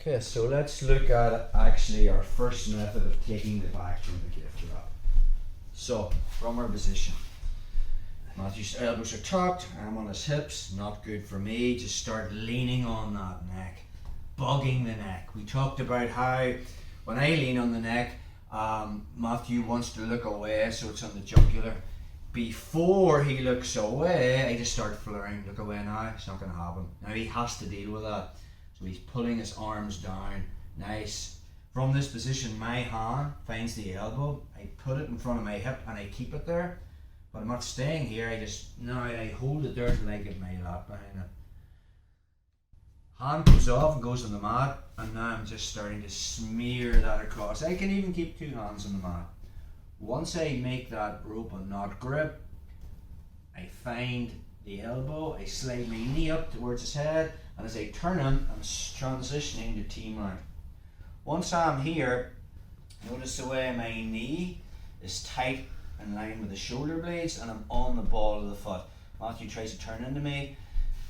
Okay, so let's look at actually our first method of taking the back from the gift wrap. So, from our position, Matthew's elbows are tucked, arm on his hips, not good for me. Just start leaning on that neck, bugging the neck. We talked about how when I lean on the neck, Matthew wants to look away, so it's on the jugular. Before he looks away, I just start flaring, look away now, it's not going to happen. Now he has to deal with that. So he's pulling his arms down, nice. From this position, my hand finds the elbow, I put it in front of my hip and I keep it there. But I'm not staying here, I hold it there till I get my lap behind it. Hand comes off and goes on the mat, and now I'm just starting to smear that across. I can even keep two hands on the mat. Once I make that rope and knot grip, I find the elbow, I slide my knee up towards his head, and as I turn him, I'm transitioning to T-mount. Once I'm here, notice the way my knee is tight in line with the shoulder blades, and I'm on the ball of the foot. Matthew tries to turn into me.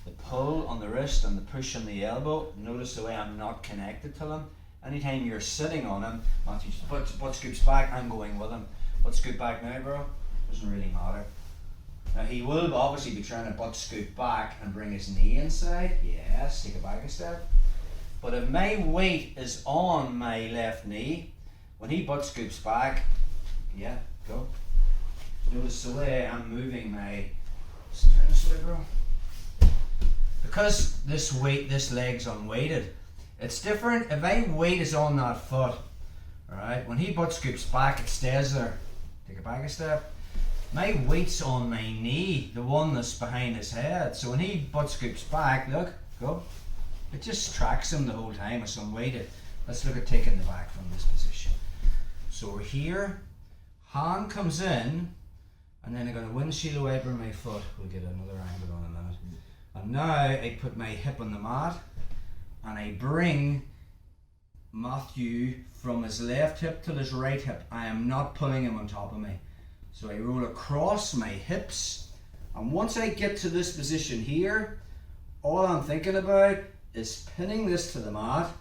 The pull on the wrist and the push on the elbow, notice the way I'm not connected to him. Anytime you're sitting on him, Matthew butt scoops back, I'm going with him. Butt scoop back now, bro. Doesn't really matter. Now he will obviously be trying to butt scoop back and bring his knee inside. Yes, take it back a step. But if my weight is on my left knee, when he butt scoops back, yeah, go. Notice the way I'm moving my, just turn this way, bro. Because this leg's unweighted, it's different if my weight is on that foot. Alright, when he butt scoops back, it stays there. Take it back a step. My weight's on my knee, the one that's behind his head. So when he butt scoops back, look, go. It just tracks him the whole time, it's unweighted. Let's look at taking the back from this position. So we're here, hand comes in, and then I'm going to windshield wiper my foot. We'll get another angle on a minute. And now I put my hip on the mat, and I bring Matthew from his left hip to his right hip. I am not pulling him on top of me. So I roll across my hips, and once I get to this position here, all I'm thinking about is pinning this to the mat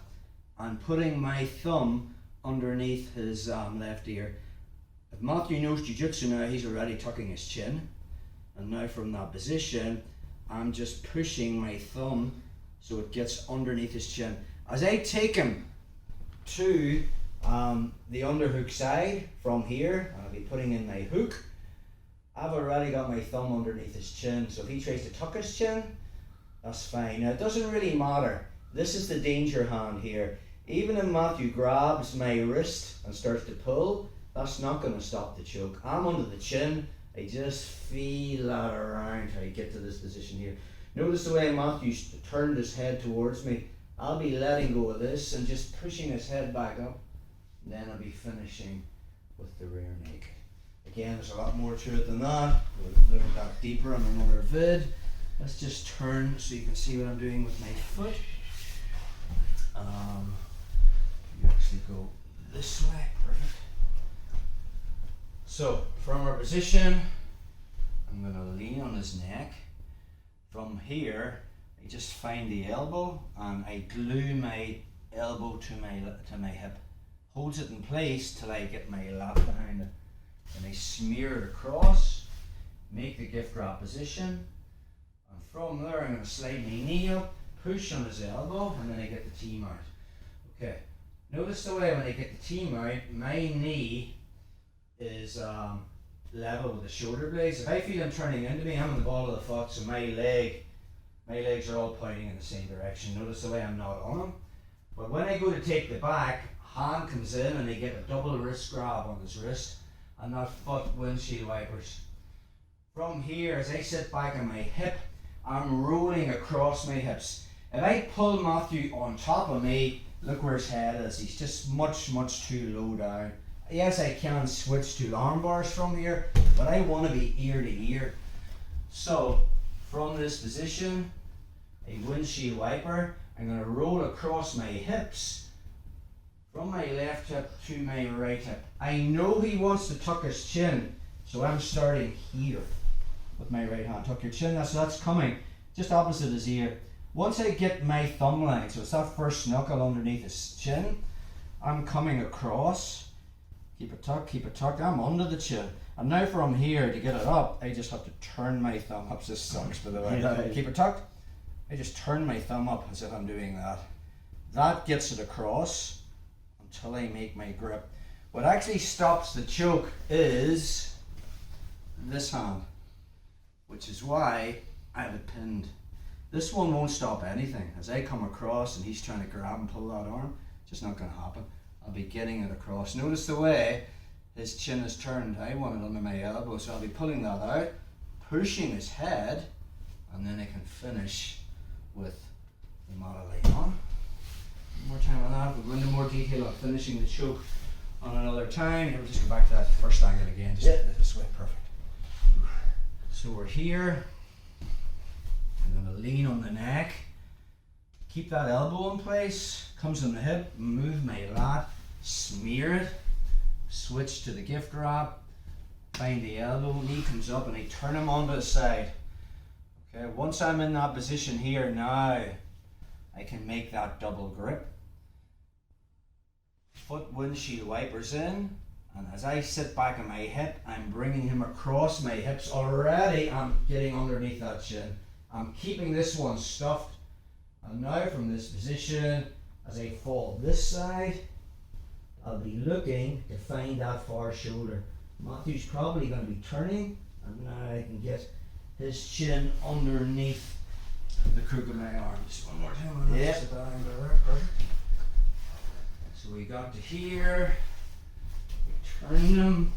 and putting my thumb underneath his left ear. If Matthew knows jiu-jitsu now, he's already tucking his chin. And now from that position, I'm just pushing my thumb so it gets underneath his chin. As I take him to the underhook side from here, and I'll be putting in my hook, I've already got my thumb underneath his chin. So if he tries to tuck his chin, that's fine. Now it doesn't really matter. This is the danger hand here. Even if Matthew grabs my wrist and starts to pull, that's not going to stop the choke. I'm under the chin. I just feel that around how I get to this position here. Notice the way Matthew turned his head towards me. I'll be letting go of this and just pushing his head back up. And then I'll be finishing with the rear naked. Again, there's a lot more to it than that. We'll look at that deeper on another vid. Let's just turn so you can see what I'm doing with my foot. You actually go this way, perfect. So, from our position, I'm going to lean on his neck. From here, I just find the elbow and I glue my elbow to my hip. Holds it in place till I get my lap behind it. And I smear it across, make the gift wrap position, and from there I'm going to slide my knee up, push on his elbow, and then I get the T-mount. Okay, notice the way when I get the T-mount, my knee is level with the shoulder blades. If I feel him turning into me, I'm on the ball of the foot, so my legs are all pointing in the same direction. Notice the way I'm not on him. But when I go to take the back, hand comes in and I get a double wrist grab on his wrist, and that foot windshield wipers. From here, as I sit back on my hip, I'm rolling across my hips. If I pull Matthew on top of me, look where his head is. He's just much too low down. Yes, I can switch to arm bars from here, but I want to be ear to ear. So, from this position, a windshield wiper, I'm going to roll across my hips, from my left hip to my right hip. I know he wants to tuck his chin, so I'm starting here with my right hand. Tuck your chin, that's coming just opposite his ear. Once I get my thumb line, so it's that first knuckle underneath his chin, I'm coming across. Keep it tucked, I'm under the chin. And now from here, to get it up, I just have to turn my thumb up. This sucks, by the way. Yeah. Keep it tucked. I just turn my thumb up as if I'm doing that. That gets it across until I make my grip. What actually stops the choke is this hand, which is why I have it pinned. This one won't stop anything. As I come across and he's trying to grab and pull that arm, just not going to happen. I'll be getting it across. Notice the way his chin is turned. I want it under my elbow, so I'll be pulling that out, pushing his head, and then I can finish with the Madeline on. One more time on that. We'll go into more detail on finishing the choke on another time. Here, we'll just go back to that first angle again. Just this way, perfect. So we're here. I'm going to lean on the neck. Keep that elbow in place. Comes on the hip. Move my lat. Smear it. Switch to the gift wrap. Find the elbow. Knee comes up and I turn him onto the side. Okay. Once I'm in that position here now, I can make that double grip. Foot windshield wipers in, and as I sit back on my hip, I'm bringing him across my hips already. I'm getting underneath that chin. I'm keeping this one stuffed, and now from this position, as I fall this side, I'll be looking to find that far shoulder. Matthew's probably going to be turning, and now I can get his chin underneath the crook of my arm. Just one more time. Perfect. So we got to here, we turned him,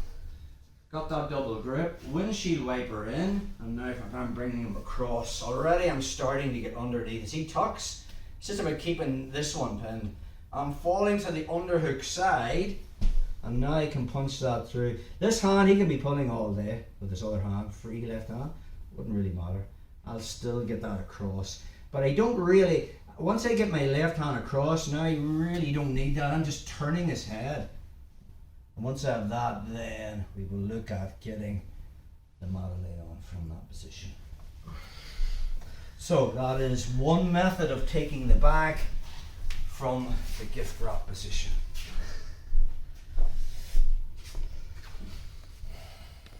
got that double grip, windshield wiper in, and now if I'm bringing him across, already I'm starting to get underneath. As he tucks, it's just about keeping this one pinned. I'm falling to the underhook side, and now I can punch that through. This hand he can be pulling all day with this other hand, free left hand, wouldn't really matter. I'll still get that across, but I don't really. Once I get my left hand across, now I really don't need that. I'm just turning his head. And once I have that, then we will look at getting the Madeline on from that position. So that is one method of taking the back from the gift wrap position.